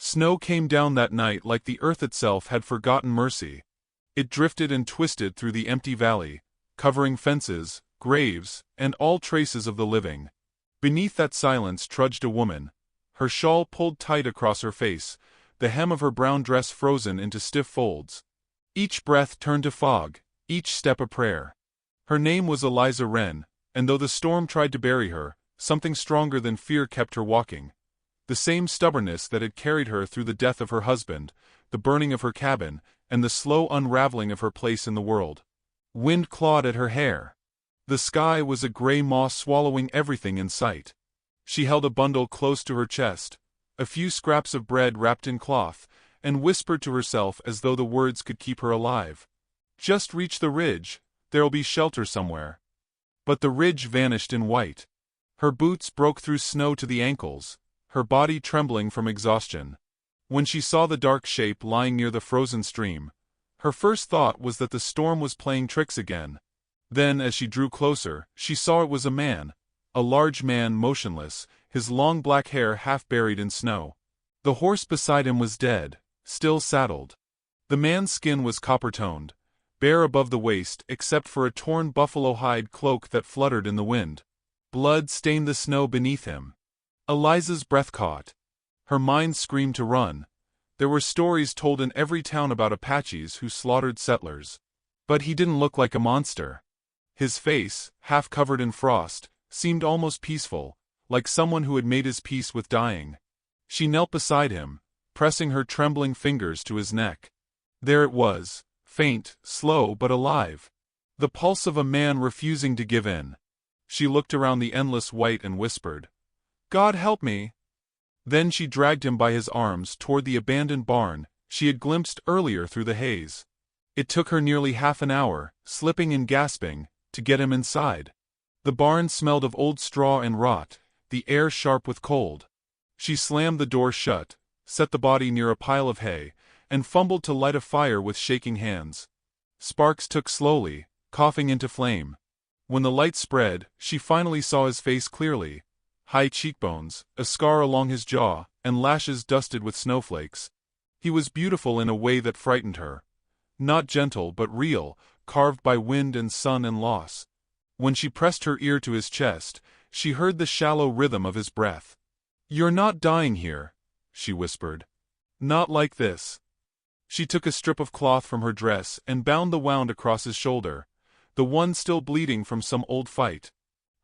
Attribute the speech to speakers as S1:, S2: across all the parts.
S1: Snow came down that night like the earth itself had forgotten mercy. It drifted and twisted through the empty valley, covering fences, graves, and all traces of the living. Beneath that silence trudged a woman, her shawl pulled tight across her face, the hem of her brown dress frozen into stiff folds. Each breath turned to fog, each step a prayer. Her name was Eliza Wren, and though the storm tried to bury her, something stronger than fear kept her walking. The same stubbornness that had carried her through the death of her husband, the burning of her cabin, and the slow unraveling of her place in the world. Wind clawed at her hair. The sky was a gray moss swallowing everything in sight. She held a bundle close to her chest, a few scraps of bread wrapped in cloth, and whispered to herself as though the words could keep her alive. Just reach the ridge, there'll be shelter somewhere. But the ridge vanished in white. Her boots broke through snow to the ankles, her body trembling from exhaustion. When she saw the dark shape lying near the frozen stream, her first thought was that the storm was playing tricks again. Then, as she drew closer, she saw it was a man, a large man motionless, his long black hair half buried in snow. The horse beside him was dead, still saddled. The man's skin was copper-toned, bare above the waist except for a torn buffalo hide cloak that fluttered in the wind. Blood stained the snow beneath him. Eliza's breath caught. Her mind screamed to run. There were stories told in every town about Apaches who slaughtered settlers. But he didn't look like a monster. His face, half covered in frost, seemed almost peaceful, like someone who had made his peace with dying. She knelt beside him, pressing her trembling fingers to his neck. There it was, faint, slow but alive. The pulse of a man refusing to give in. She looked around the endless white and whispered, "God help me!" Then she dragged him by his arms toward the abandoned barn she had glimpsed earlier through the haze. It took her nearly half an hour, slipping and gasping, to get him inside. The barn smelled of old straw and rot, the air sharp with cold. She slammed the door shut, set the body near a pile of hay, and fumbled to light a fire with shaking hands. Sparks took slowly, coughing into flame. When the light spread, she finally saw his face clearly. High cheekbones, a scar along his jaw, and lashes dusted with snowflakes. He was beautiful in a way that frightened her. Not gentle but real, carved by wind and sun and loss. When she pressed her ear to his chest, she heard the shallow rhythm of his breath. "You're not dying here," she whispered. "Not like this." She took a strip of cloth from her dress and bound the wound across his shoulder, the one still bleeding from some old fight.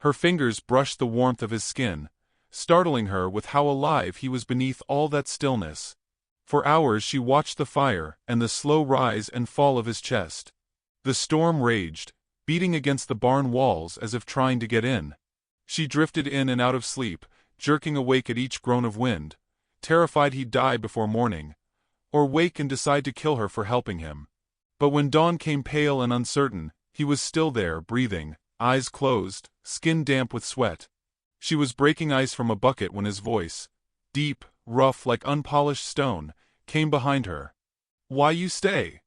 S1: Her fingers brushed the warmth of his skin, startling her with how alive he was beneath all that stillness. For hours she watched the fire and the slow rise and fall of his chest. The storm raged, beating against the barn walls as if trying to get in. She drifted in and out of sleep, jerking awake at each groan of wind, terrified he'd die before morning, or wake and decide to kill her for helping him. But when dawn came pale and uncertain, he was still there, breathing, eyes closed, skin damp with sweat. She was breaking ice from a bucket when his voice, deep, rough like unpolished stone, came behind her. "Why you stay?"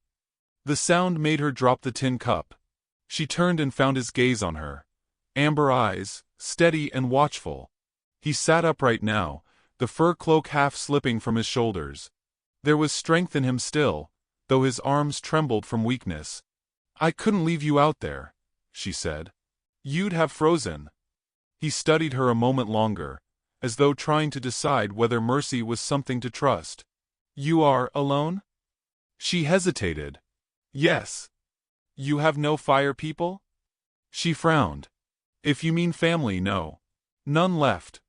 S1: The sound made her drop the tin cup. She turned and found his gaze on her. Amber eyes, steady and watchful. He sat upright now, the fur cloak half slipping from his shoulders. There was strength in him still, though his arms trembled from weakness. "I couldn't leave you out there," she said. "You'd have frozen." He studied her a moment longer, as though trying to decide whether mercy was something to trust. "You are alone?" She hesitated. "Yes." "You have no fire people?" She frowned. "If you mean family, no. None left."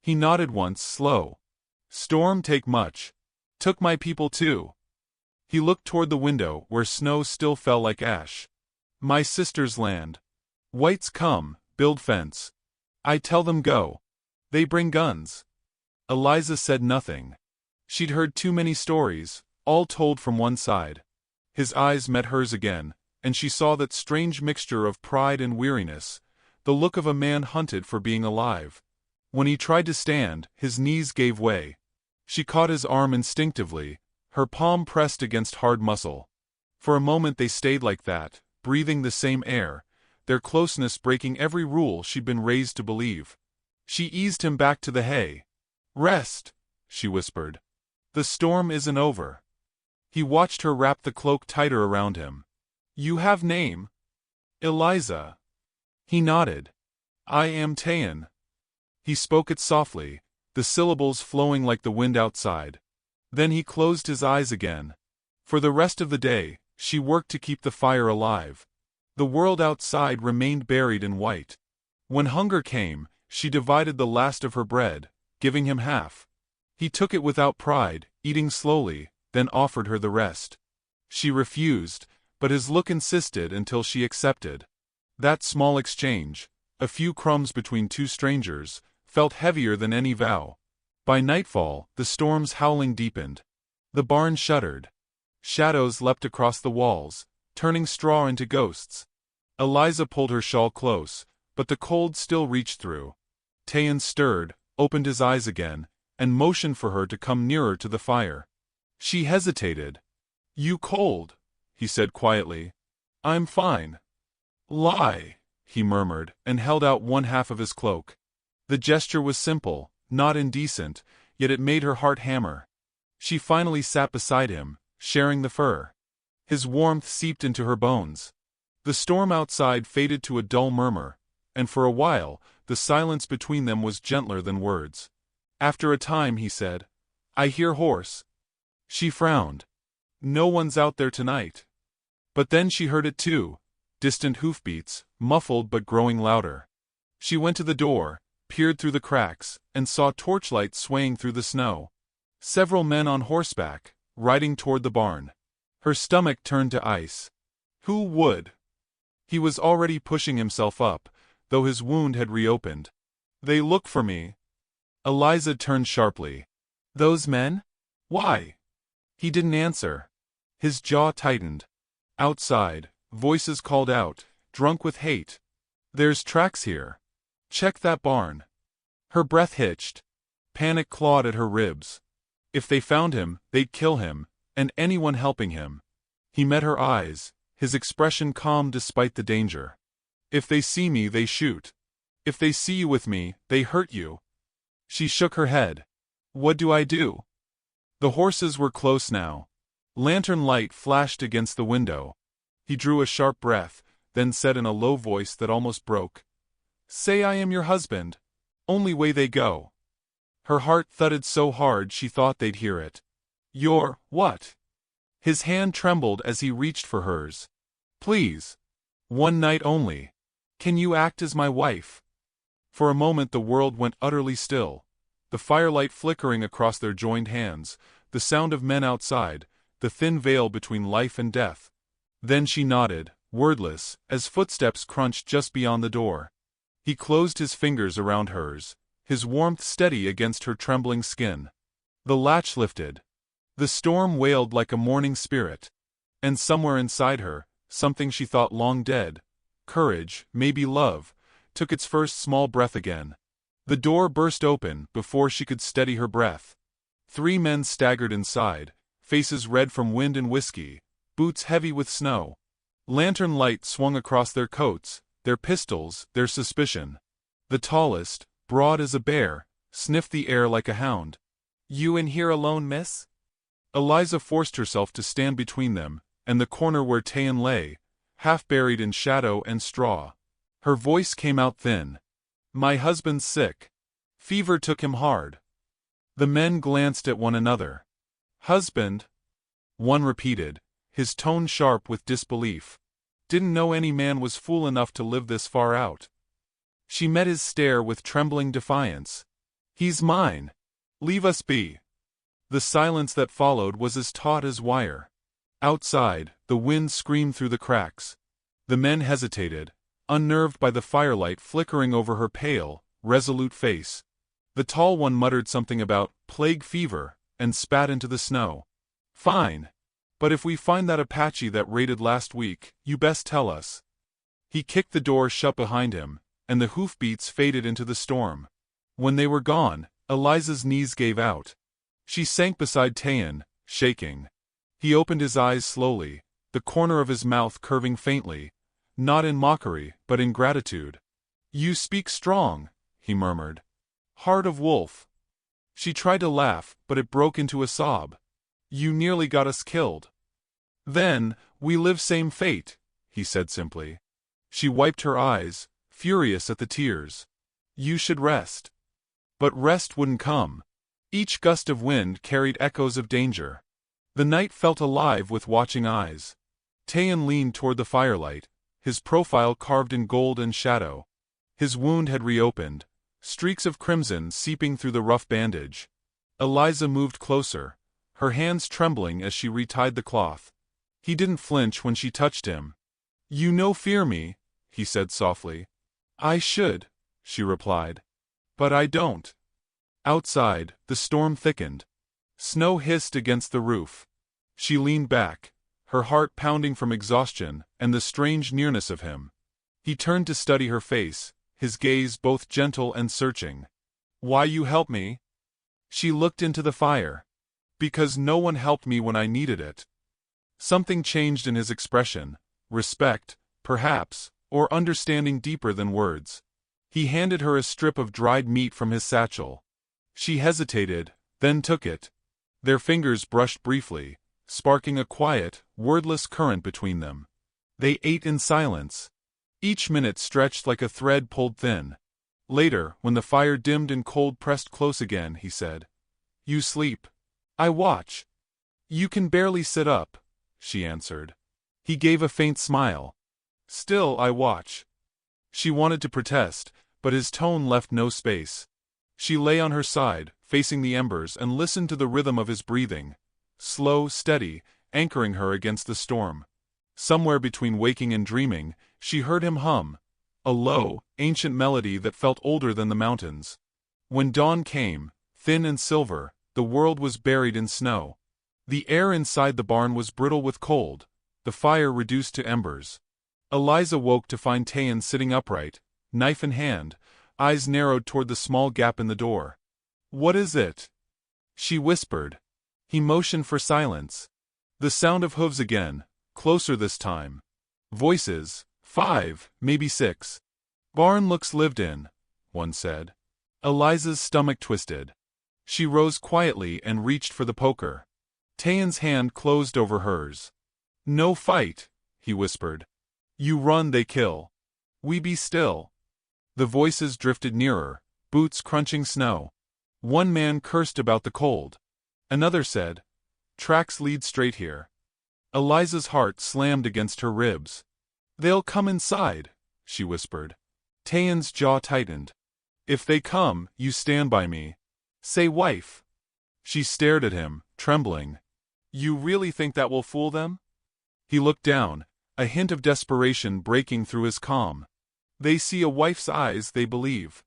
S1: He nodded once, slow. "Storm take much. Took my people too." He looked toward the window where snow still fell like ash. "My sister's land. Whites come, build fence. I tell them go. They bring guns." Eliza said nothing. She'd heard too many stories, all told from one side. His eyes met hers again, and she saw that strange mixture of pride and weariness, the look of a man hunted for being alive. When he tried to stand, his knees gave way. She caught his arm instinctively, her palm pressed against hard muscle. For a moment they stayed like that, breathing the same air, their closeness breaking every rule she'd been raised to believe. She eased him back to the hay. "Rest," she whispered. The storm isn't over. He watched her wrap the cloak tighter around him. You have name? Eliza. He nodded. I am Tayan. He spoke it softly, the syllables flowing like the wind outside. Then he closed his eyes again. For the rest of the day, she worked to keep the fire alive. The world outside remained buried in white. When hunger came, she divided the last of her bread, giving him half. He took it without pride, eating slowly, then offered her the rest. She refused, but his look insisted until she accepted. That small exchange, a few crumbs between two strangers, felt heavier than any vow. By nightfall, the storm's howling deepened. The barn shuddered. Shadows leapt across the walls, turning straw into ghosts. Eliza pulled her shawl close, but the cold still reached through. Tayan stirred, opened his eyes again, and motioned for her to come nearer to the fire. She hesitated. You cold, he said quietly. I'm fine. Lie, he murmured, and held out one half of his cloak. The gesture was simple, not indecent, yet it made her heart hammer. She finally sat beside him, sharing the fur. His warmth seeped into her bones. The storm outside faded to a dull murmur, and for a while, the silence between them was gentler than words. After a time he said, I hear horse. She frowned. No one's out there tonight. But then she heard it too, distant hoofbeats, muffled but growing louder. She went to the door, peered through the cracks, and saw torchlights swaying through the snow. Several men on horseback, riding toward the barn. Her stomach turned to ice. Who would? He was already pushing himself up, though his wound had reopened. They look for me. Eliza turned sharply. Those men? Why? He didn't answer. His jaw tightened. Outside, voices called out, drunk with hate. There's tracks here. Check that barn. Her breath hitched. Panic clawed at her ribs. If they found him, they'd kill him, and anyone helping him. He met her eyes, his expression calm despite the danger. If they see me, they shoot. If they see you with me, they hurt you. She shook her head. What do I do? The horses were close now. Lantern light flashed against the window. He drew a sharp breath, then said in a low voice that almost broke, Say I am your husband. Only way they go. Her heart thudded so hard she thought they'd hear it. Your what? His hand trembled as he reached for hers. Please. One night only. Can you act as my wife? For a moment the world went utterly still. The firelight flickering across their joined hands, the sound of men outside, the thin veil between life and death. Then she nodded, wordless, as footsteps crunched just beyond the door. He closed his fingers around hers, his warmth steady against her trembling skin. The latch lifted. The storm wailed like a mourning spirit. And somewhere inside her, something she thought long dead, courage, maybe love, took its first small breath again. The door burst open before she could steady her breath. 3 men staggered inside, faces red from wind and whiskey, boots heavy with snow. Lantern light swung across their coats, their pistols, their suspicion. The tallest, broad as a bear, sniffed the air like a hound. You in here alone, miss? Eliza forced herself to stand between them, and the corner where Tayan lay, half buried in shadow and straw. Her voice came out thin. My husband's sick. Fever took him hard. The men glanced at one another. Husband? One repeated, his tone sharp with disbelief. Didn't know any man was fool enough to live this far out. She met his stare with trembling defiance. He's mine. Leave us be. The silence that followed was as taut as wire. Outside, the wind screamed through the cracks. The men hesitated, unnerved by the firelight flickering over her pale, resolute face. The tall one muttered something about plague fever, and spat into the snow. Fine. But if we find that Apache that raided last week, you best tell us. He kicked the door shut behind him, and the hoofbeats faded into the storm. When they were gone, Eliza's knees gave out. She sank beside Tayan, shaking. He opened his eyes slowly, the corner of his mouth curving faintly, not in mockery, but in gratitude. You speak strong, he murmured. Heart of wolf. She tried to laugh, but it broke into a sob. You nearly got us killed. Then, we live same fate, he said simply. She wiped her eyes, furious at the tears. You should rest. But rest wouldn't come. Each gust of wind carried echoes of danger. The night felt alive with watching eyes. Tayan leaned toward the firelight, his profile carved in gold and shadow. His wound had reopened, streaks of crimson seeping through the rough bandage. Eliza moved closer, her hands trembling as she retied the cloth. He didn't flinch when she touched him. You no fear me, he said softly. I should, she replied. But I don't. Outside, the storm thickened. Snow hissed against the roof. She leaned back, her heart pounding from exhaustion and the strange nearness of him. He turned to study her face, his gaze both gentle and searching. Why you help me? She looked into the fire. Because no one helped me when I needed it. Something changed in his expression, respect, perhaps, or understanding deeper than words. He handed her a strip of dried meat from his satchel. She hesitated, then took it. Their fingers brushed briefly, sparking a quiet, wordless current between them. They ate in silence. Each minute stretched like a thread pulled thin. Later, when the fire dimmed and cold pressed close again, he said, You sleep. I watch. You can barely sit up, she answered. He gave a faint smile. Still I watch. She wanted to protest, but his tone left no space. She lay on her side, facing the embers, and listened to the rhythm of his breathing. Slow, steady, anchoring her against the storm. Somewhere between waking and dreaming, she heard him hum, a low, ancient melody that felt older than the mountains. When dawn came, thin and silver, the world was buried in snow. The air inside the barn was brittle with cold, the fire reduced to embers. Eliza woke to find Tayan sitting upright, knife in hand, eyes narrowed toward the small gap in the door. What is it? She whispered. He motioned for silence. The sound of hooves again, closer this time. Voices, 5, maybe 6. Barn looks lived in, one said. Eliza's stomach twisted. She rose quietly and reached for the poker. Tayan's hand closed over hers. No fight, he whispered. You run, they kill. We be still. The voices drifted nearer, boots crunching snow. One man cursed about the cold. Another said, Tracks lead straight here. Eliza's heart slammed against her ribs. They'll come inside, she whispered. Tayan's jaw tightened. If they come, you stand by me. Say wife. She stared at him, trembling. You really think that will fool them? He looked down, a hint of desperation breaking through his calm. They see a wife's eyes, they believe.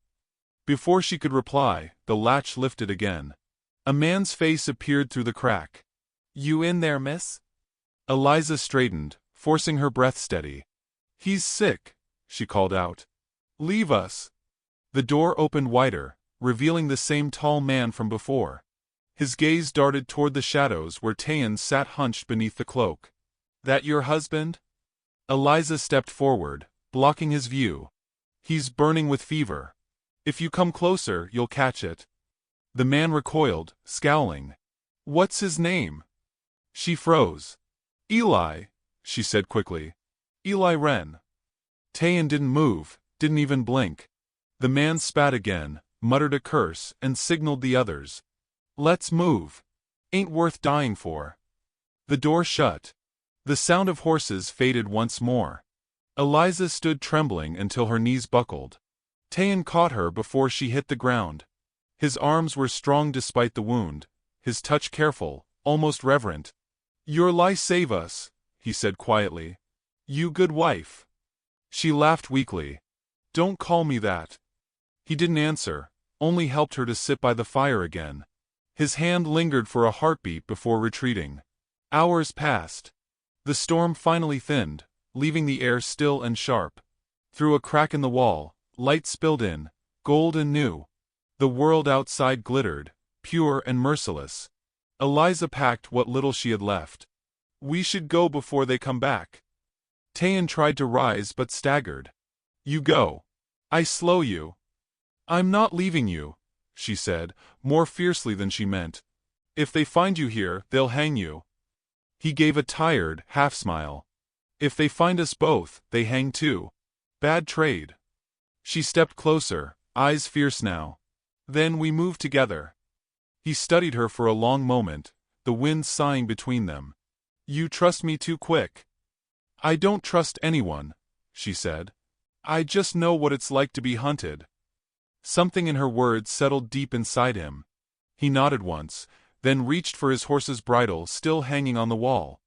S1: Before she could reply, the latch lifted again. A man's face appeared through the crack. You in there, miss? Eliza straightened, forcing her breath steady. He's sick, she called out. Leave us. The door opened wider, revealing the same tall man from before. His gaze darted toward the shadows where Tayan sat hunched beneath the cloak. That your husband? Eliza stepped forward, blocking his view. He's burning with fever. If you come closer, you'll catch it. The man recoiled, scowling. What's his name? She froze. Eli, she said quickly. Eli Wren. Tayan didn't move, didn't even blink. The man spat again, muttered a curse, and signaled the others. Let's move. Ain't worth dying for. The door shut. The sound of horses faded once more. Eliza stood trembling until her knees buckled. Tayan caught her before she hit the ground. His arms were strong despite the wound, his touch careful, almost reverent. Your lie save us, he said quietly. You good wife. She laughed weakly. Don't call me that. He didn't answer, only helped her to sit by the fire again. His hand lingered for a heartbeat before retreating. Hours passed. The storm finally thinned, leaving the air still and sharp. Through a crack in the wall, light spilled in, gold and new. The world outside glittered, pure and merciless. Eliza packed what little she had left. We should go before they come back. Tayan tried to rise but staggered. You go. I slow you. I'm not leaving you, she said, more fiercely than she meant. If they find you here, they'll hang you. He gave a tired, half-smile. If they find us both, they hang too. Bad trade. She stepped closer, eyes fierce now. Then we moved together. He studied her for a long moment, the wind sighing between them. You trust me too quick. I don't trust anyone, she said. I just know what it's like to be hunted. Something in her words settled deep inside him. He nodded once, then reached for his horse's bridle still hanging on the wall.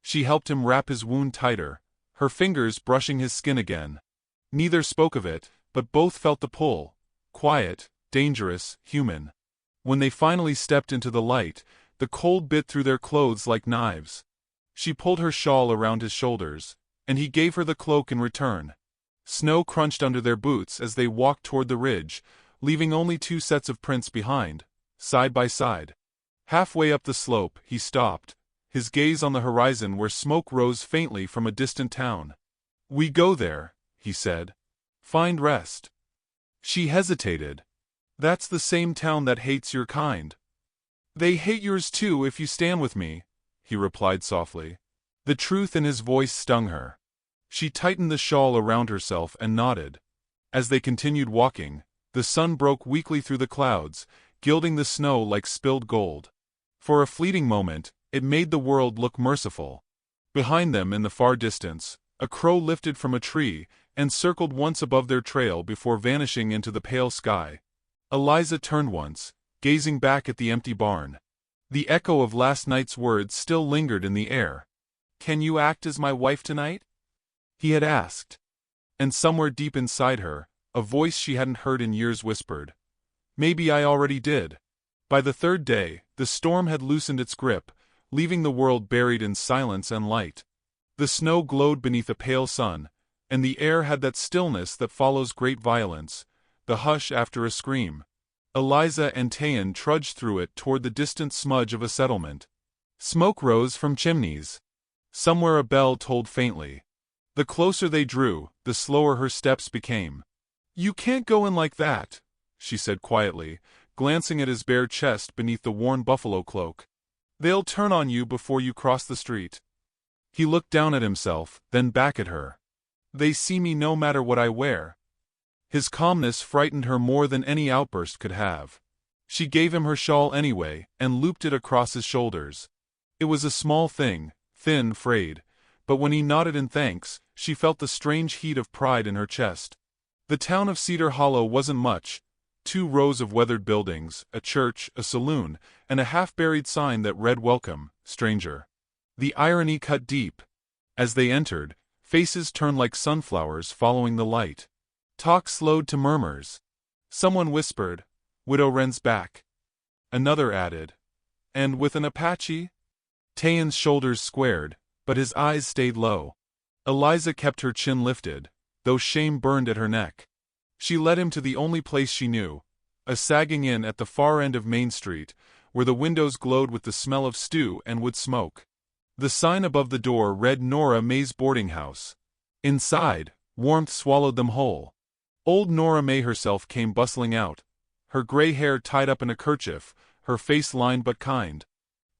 S1: She helped him wrap his wound tighter, her fingers brushing his skin again. Neither spoke of it, but both felt the pull. Quiet, dangerous, human. When they finally stepped into the light, the cold bit through their clothes like knives. She pulled her shawl around his shoulders, and he gave her the cloak in return. Snow crunched under their boots as they walked toward the ridge, leaving only 2 sets of prints behind, side by side. Halfway up the slope, he stopped, his gaze on the horizon where smoke rose faintly from a distant town. We go there, he said. Find rest. She hesitated. That's the same town that hates your kind. They hate yours too if you stand with me, he replied softly. The truth in his voice stung her. She tightened the shawl around herself and nodded. As they continued walking, the sun broke weakly through the clouds, gilding the snow like spilled gold. For a fleeting moment, it made the world look merciful. Behind them in the far distance, a crow lifted from a tree and circled once above their trail before vanishing into the pale sky. Eliza turned once, gazing back at the empty barn. The echo of last night's words still lingered in the air. Can you act as my wife tonight? He had asked. And somewhere deep inside her, a voice she hadn't heard in years whispered, maybe I already did. By the 3rd day, the storm had loosened its grip, leaving the world buried in silence and light. The snow glowed beneath a pale sun, and the air had that stillness that follows great violence, the hush after a scream. Eliza and Tayan trudged through it toward the distant smudge of a settlement. Smoke rose from chimneys. Somewhere a bell tolled faintly. The closer they drew, the slower her steps became. You can't go in like that, she said quietly, glancing at his bare chest beneath the worn buffalo cloak. They'll turn on you before you cross the street. He looked down at himself, then back at her. They see me no matter what I wear. His calmness frightened her more than any outburst could have. She gave him her shawl anyway, and looped it across his shoulders. It was a small thing, thin, frayed, but when he nodded in thanks, she felt the strange heat of pride in her chest. The town of Cedar Hollow wasn't much. 2 rows of weathered buildings, a church, a saloon, and a half-buried sign that read Welcome, Stranger. The irony cut deep. As they entered, faces turned like sunflowers following the light. Talk slowed to murmurs. Someone whispered, Widow Wren's back. Another added, and with an Apache? Tayan's shoulders squared, but his eyes stayed low. Eliza kept her chin lifted, though shame burned at her neck. She led him to the only place she knew, a sagging inn at the far end of Main Street, where the windows glowed with the smell of stew and wood smoke. The sign above the door read Nora May's boarding house. Inside, warmth swallowed them whole. Old Nora May herself came bustling out, her gray hair tied up in a kerchief, her face lined but kind.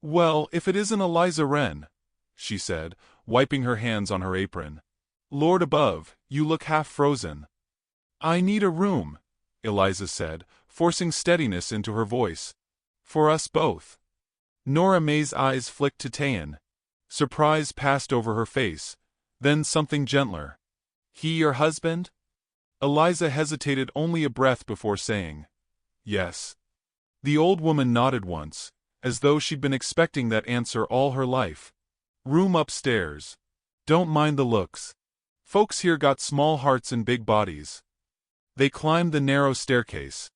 S1: Well, if it isn't Eliza Wren, she said, wiping her hands on her apron. Lord above, you look half frozen. I need a room, Eliza said, forcing steadiness into her voice. For us both. Nora May's eyes flicked to Tayan. Surprise passed over her face, then something gentler. He your husband? Eliza hesitated only a breath before saying, yes. The old woman nodded once, as though she'd been expecting that answer all her life. Room upstairs. Don't mind the looks. Folks here got small hearts and big bodies. They climbed the narrow staircase.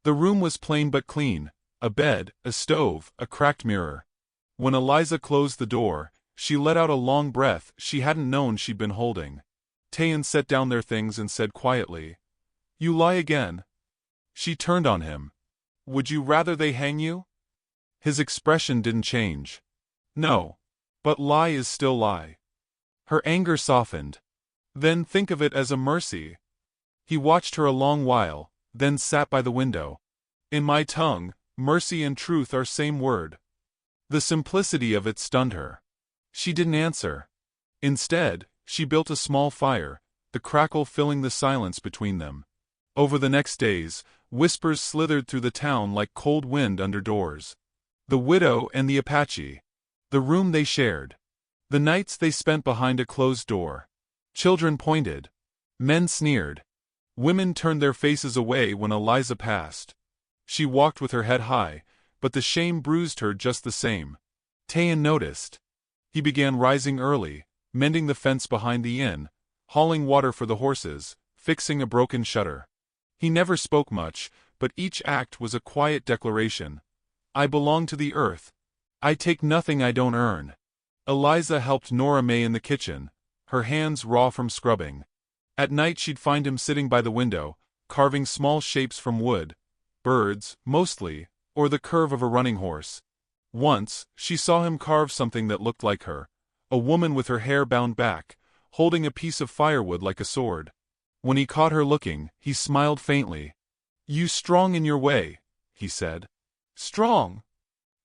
S1: The room was plain but clean, a bed, a stove, a cracked mirror. When Eliza closed the door, she let out a long breath she hadn't known she'd been holding. Tayan set down their things and said quietly, You lie again. She turned on him. Would you rather they hang you? His expression didn't change. No. But lie is still lie. Her anger softened. Then think of it as a mercy. He watched her a long while, then sat by the window. In my tongue, mercy and truth are same word. The simplicity of it stunned her. She didn't answer. Instead, she built a small fire, the crackle filling the silence between them. Over the next days, whispers slithered through the town like cold wind under doors. The widow and the Apache. The room they shared. The nights they spent behind a closed door. Children pointed. Men sneered. Women turned their faces away when Eliza passed. She walked with her head high, but the shame bruised her just the same. Tayan noticed. He began rising early, mending the fence behind the inn, hauling water for the horses, fixing a broken shutter. He never spoke much, but each act was a quiet declaration. I belong to the earth. I take nothing I don't earn. Eliza helped Nora May in the kitchen, her hands raw from scrubbing. At night she'd find him sitting by the window, carving small shapes from wood, birds, mostly, or the curve of a running horse. Once, she saw him carve something that looked like her, a woman with her hair bound back, holding a piece of firewood like a sword. When he caught her looking, he smiled faintly. You strong in your way, he said. Strong?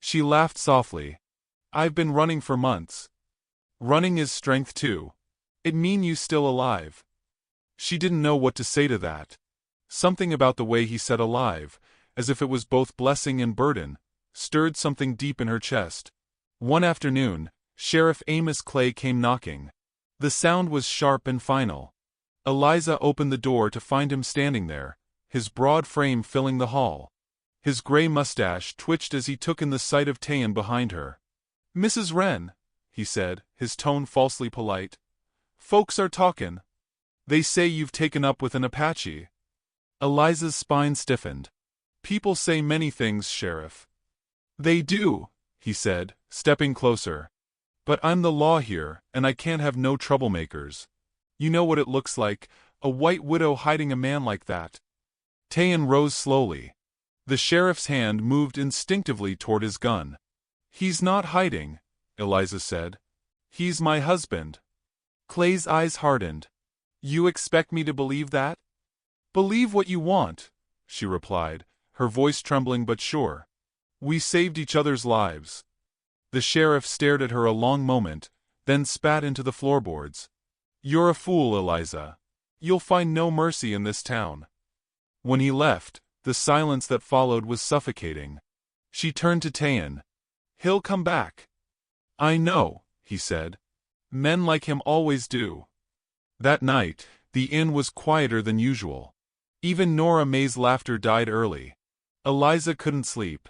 S1: She laughed softly. I've been running for months. Running is strength too. It mean you still alive. She didn't know what to say to that. Something about the way he said alive, as if it was both blessing and burden, stirred something deep in her chest. One afternoon, Sheriff Amos Clay came knocking. The sound was sharp and final. Eliza opened the door to find him standing there, his broad frame filling the hall. His gray mustache twitched as he took in the sight of Tayan behind her. Mrs. Wren, he said, his tone falsely polite. Folks are talkin'. They say you've taken up with an Apache. Eliza's spine stiffened. People say many things, Sheriff. They do, he said, stepping closer. But I'm the law here, and I can't have no troublemakers. You know what it looks like, a white widow hiding a man like that. Tayan rose slowly. The sheriff's hand moved instinctively toward his gun. He's not hiding, Eliza said. He's my husband. Clay's eyes hardened. You expect me to believe that? Believe what you want, she replied, her voice trembling but sure. We saved each other's lives. The sheriff stared at her a long moment, then spat into the floorboards. You're a fool, Eliza. You'll find no mercy in this town. When he left, the silence that followed was suffocating. She turned to Tayan. He'll come back. I know, he said. Men like him always do. That night, the inn was quieter than usual. Even Nora May's laughter died early. Eliza couldn't sleep.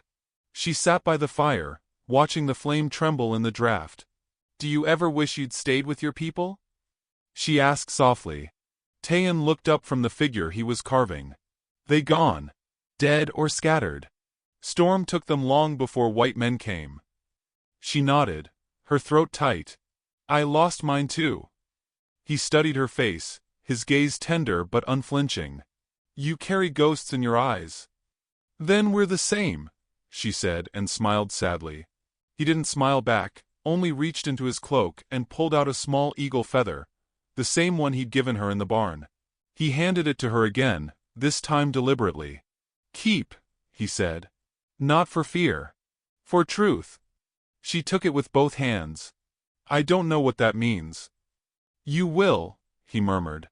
S1: She sat by the fire, watching the flame tremble in the draft. Do you ever wish you'd stayed with your people? She asked softly. Tayan looked up from the figure he was carving. They gone. Dead or scattered. Storm took them long before white men came. She nodded, her throat tight. I lost mine too. He studied her face, his gaze tender but unflinching. You carry ghosts in your eyes. Then we're the same, she said and smiled sadly. He didn't smile back, only reached into his cloak and pulled out a small eagle feather, the same one he'd given her in the barn. He handed it to her again, this time deliberately. Keep, he said. Not for fear. For truth. She took it with both hands. I don't know what that means. You will, he murmured.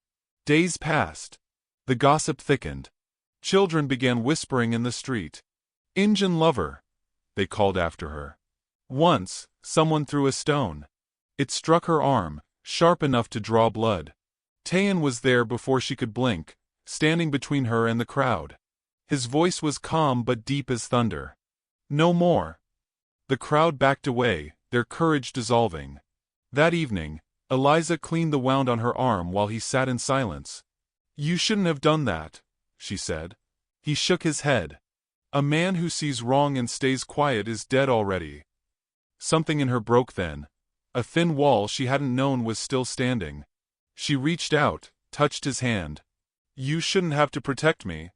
S1: Days passed. The gossip thickened. Children began whispering in the street. Injun lover, they called after her. Once, someone threw a stone. It struck her arm, sharp enough to draw blood. Tayan was there before she could blink, standing between her and the crowd. His voice was calm but deep as thunder. No more. The crowd backed away, their courage dissolving. That evening, Eliza cleaned the wound on her arm while he sat in silence. You shouldn't have done that, she said. He shook his head. A man who sees wrong and stays quiet is dead already. Something in her broke then. A thin wall she hadn't known was still standing. She reached out, touched his hand. You shouldn't have to protect me.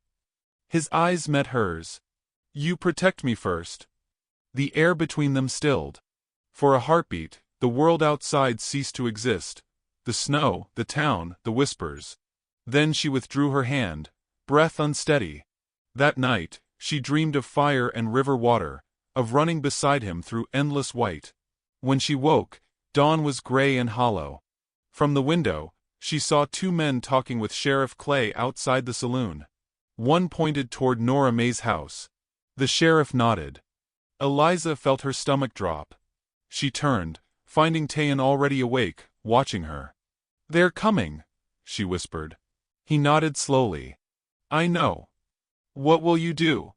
S1: His eyes met hers. You protect me first. The air between them stilled. For a heartbeat, the world outside ceased to exist. The snow, the town, the whispers. Then she withdrew her hand, breath unsteady. That night, She dreamed of fire and river water, of running beside him through endless white. When she woke, dawn was gray and hollow. From the window, she saw two men talking with Sheriff Clay outside the saloon. One pointed toward Nora May's house. The sheriff nodded. Eliza felt her stomach drop. She turned, finding Tayan already awake, watching her. "They're coming," she whispered. He nodded slowly. "I know. What will you do?"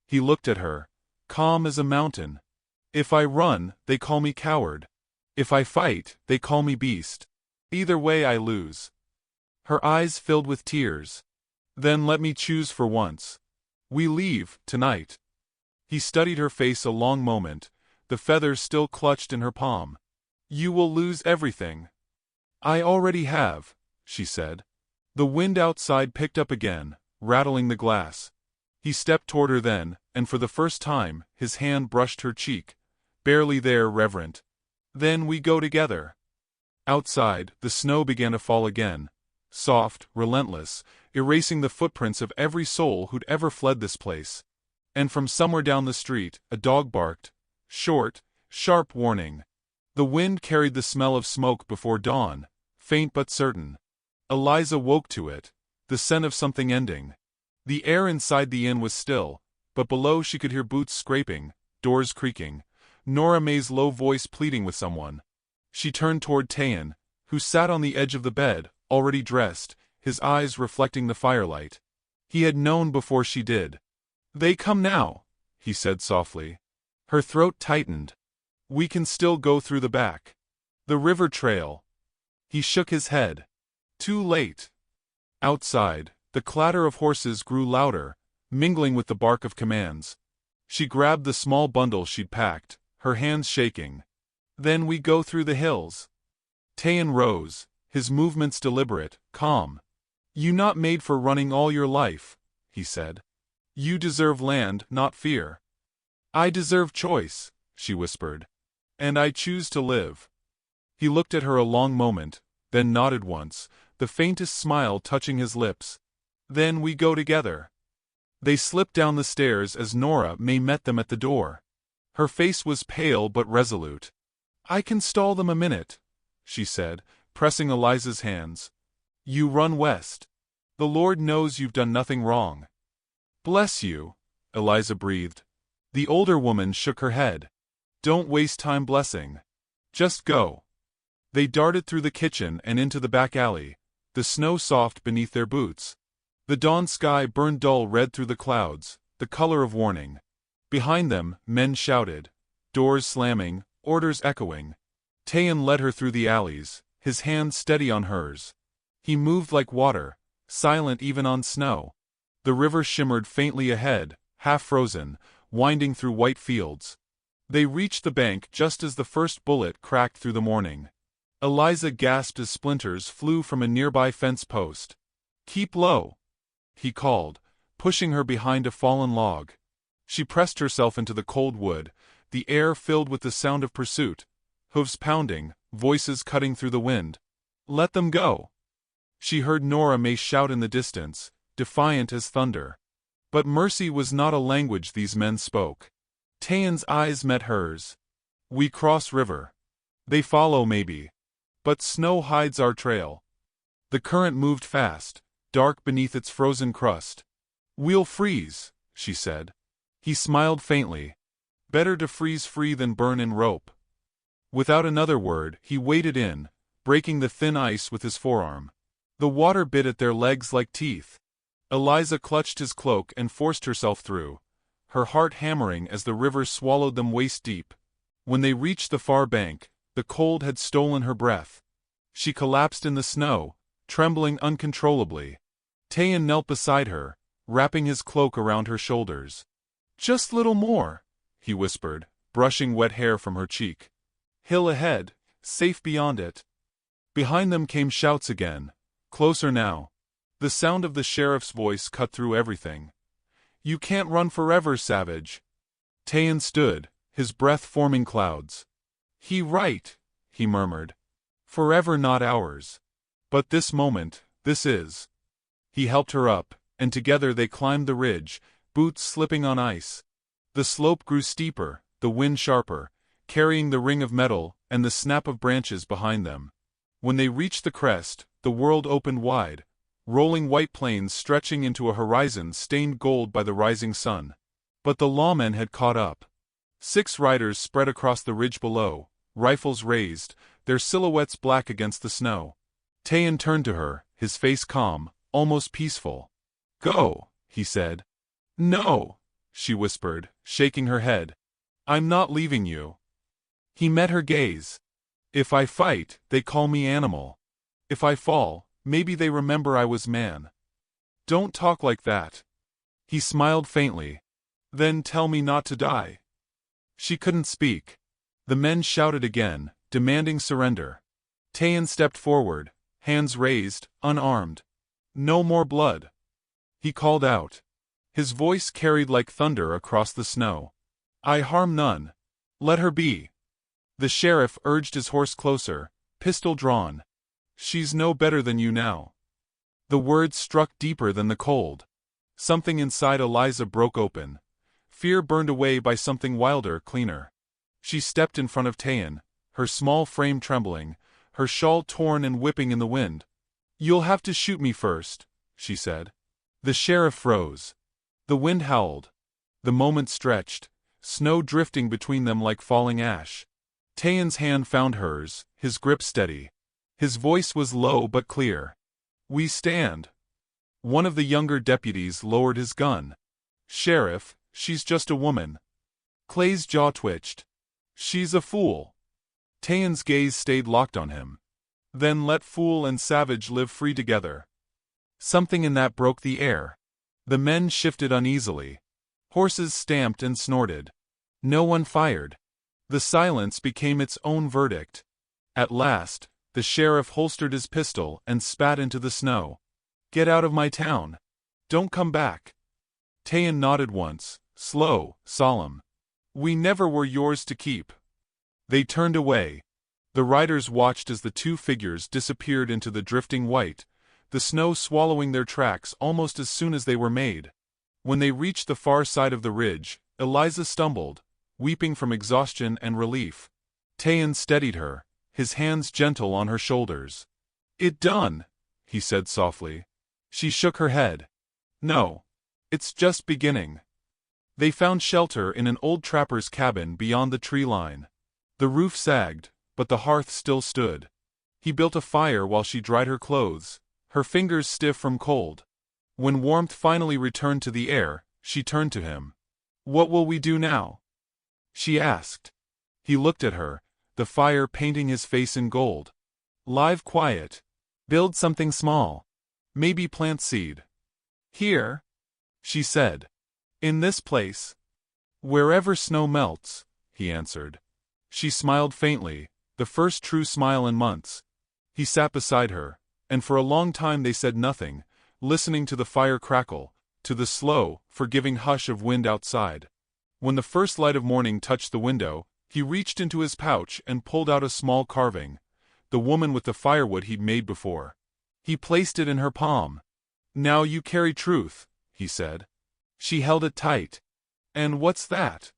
S1: He looked at her, calm as a mountain. "If I run, they call me coward. If I fight, they call me beast. Either way I lose." Her eyes filled with tears. "Then let me choose for once. We leave, tonight." He studied her face a long moment, the feathers still clutched in her palm. "You will lose everything." "I already have," she said. The wind outside picked up again, rattling the glass. He stepped toward her then, and for the first time, his hand brushed her cheek, barely there, reverent. "Then we go together." Outside, the snow began to fall again, soft, relentless, erasing the footprints of every soul who'd ever fled this place. And from somewhere down the street, a dog barked, short, sharp warning. The wind carried the smell of smoke before dawn, faint but certain. Eliza woke to it, the scent of something ending. The air inside the inn was still, but below she could hear boots scraping, doors creaking, Nora May's low voice pleading with someone. She turned toward Tayan, who sat on the edge of the bed, already dressed, his eyes reflecting the firelight. He had known before she did. "They come now," he said softly. Her throat tightened. "We can still go through the back. The river trail." He shook his head. "Too late." Outside, the clatter of horses grew louder, mingling with the bark of commands. She grabbed the small bundle she'd packed, her hands shaking. "Then we go through the hills." Tayan rose, his movements deliberate, calm. "You not made for running all your life," he said. "You deserve land, not fear." "I deserve choice," she whispered. "And I choose to live." He looked at her a long moment, then nodded once, the faintest smile touching his lips. "Then we go together." They slipped down the stairs as Nora May met them at the door. Her face was pale but resolute. "I can stall them a minute," she said, pressing Eliza's hands. "You run west. The Lord knows you've done nothing wrong." "Bless you," Eliza breathed. The older woman shook her head. "Don't waste time blessing. Just go." They darted through the kitchen and into the back alley, the snow soft beneath their boots. The dawn sky burned dull red through the clouds, the color of warning. Behind them, men shouted, doors slamming, orders echoing. Tayan led her through the alleys, his hand steady on hers. He moved like water, silent even on snow. The river shimmered faintly ahead, half frozen, winding through white fields. They reached the bank just as the first bullet cracked through the morning. Eliza gasped as splinters flew from a nearby fence post. "Keep low," he called, pushing her behind a fallen log. She pressed herself into the cold wood, the air filled with the sound of pursuit, hooves pounding, voices cutting through the wind. "Let them go." She heard Nora May shout in the distance, defiant as thunder. But mercy was not a language these men spoke. Tayan's eyes met hers. "We cross river. They follow maybe. But snow hides our trail." The current moved fast, dark beneath its frozen crust. "We'll freeze," she said. He smiled faintly. "Better to freeze free than burn in rope." Without another word, he waded in, breaking the thin ice with his forearm. The water bit at their legs like teeth. Eliza clutched his cloak and forced herself through, her heart hammering as the river swallowed them waist-deep. When they reached the far bank, the cold had stolen her breath. She collapsed in the snow, trembling uncontrollably. Tayan knelt beside her, wrapping his cloak around her shoulders. "Just little more," he whispered, brushing wet hair from her cheek. "Hill ahead, safe beyond it." Behind them came shouts again, closer now. The sound of the sheriff's voice cut through everything. "You can't run forever, savage." Tayan stood, his breath forming clouds. "He right," he murmured. "Forever not ours. But this moment, this is." He helped her up, and together they climbed the ridge, boots slipping on ice. The slope grew steeper, the wind sharper, carrying the ring of metal and the snap of branches behind them. When they reached the crest, the world opened wide, rolling white plains stretching into a horizon stained gold by the rising sun. But the lawmen had caught up. 6 riders spread across the ridge below, rifles raised, their silhouettes black against the snow. Tayan turned to her, his face calm, almost peaceful. "Go," he said. "No," she whispered, shaking her head. "I'm not leaving you." He met her gaze. "If I fight, they call me animal. If I fall, maybe they remember I was man. Don't talk like that." He smiled faintly. "Then tell me not to die." She couldn't speak. The men shouted again, demanding surrender. Tayan stepped forward, hands raised, unarmed. "No more blood," he called out. His voice carried like thunder across the snow. "I harm none. Let her be." The sheriff urged his horse closer, pistol drawn. "She's no better than you now." The words struck deeper than the cold. Something inside Eliza broke open. Fear burned away by something wilder, cleaner. She stepped in front of Tayan, her small frame trembling, her shawl torn and whipping in the wind. "You'll have to shoot me first," she said. The sheriff froze. The wind howled. The moment stretched, snow drifting between them like falling ash. Tayan's hand found hers, his grip steady. His voice was low but clear. "We stand." One of the younger deputies lowered his gun. "Sheriff, she's just a woman." Clay's jaw twitched. "She's a fool." Tayan's gaze stayed locked on him. "Then let fool and savage live free together." Something in that broke the air. The men shifted uneasily. Horses stamped and snorted. No one fired. The silence became its own verdict. At last, the sheriff holstered his pistol and spat into the snow. "Get out of my town. Don't come back." Tayan nodded once, slow, solemn. "We never were yours to keep." They turned away. The riders watched as the 2 figures disappeared into the drifting white, the snow swallowing their tracks almost as soon as they were made. When they reached the far side of the ridge, Eliza stumbled, weeping from exhaustion and relief. Tayan steadied her, his hands gentle on her shoulders. "It done," he said softly. She shook her head. "No. It's just beginning." They found shelter in an old trapper's cabin beyond the tree line. The roof sagged, but the hearth still stood. He built a fire while she dried her clothes, her fingers stiff from cold. When warmth finally returned to the air, she turned to him. "What will we do now?" she asked. He looked at her, the fire painting his face in gold. "Live quiet. Build something small. Maybe plant seed." "Here," she said. "In this place." "Wherever snow melts," he answered. She smiled faintly, the first true smile in months. He sat beside her, and for a long time they said nothing, listening to the fire crackle, to the slow, forgiving hush of wind outside. When the first light of morning touched the window, he reached into his pouch and pulled out a small carving, the woman with the firewood he'd made before. He placed it in her palm. "Now you carry truth," he said. She held it tight. "And what's that?"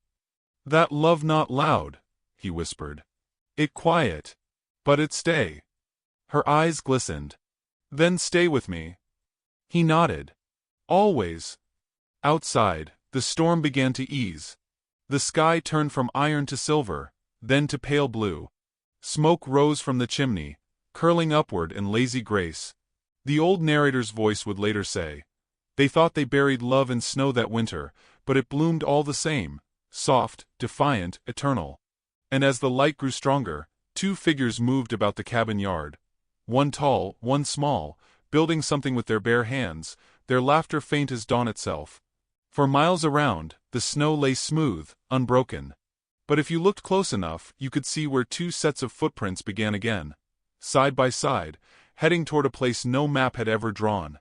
S1: "That love not loud," he whispered. "It quiet. But it stay." Her eyes glistened. "Then stay with me." He nodded. "Always." Outside, the storm began to ease. The sky turned from iron to silver, then to pale blue. Smoke rose from the chimney, curling upward in lazy grace. The old narrator's voice would later say, "They thought they buried love in snow that winter, but it bloomed all the same, soft, defiant, eternal." And as the light grew stronger, 2 figures moved about the cabin yard. One tall, one small, building something with their bare hands, their laughter faint as dawn itself. For miles around, the snow lay smooth, unbroken. But if you looked close enough, you could see where 2 sets of footprints began again, side by side, heading toward a place no map had ever drawn.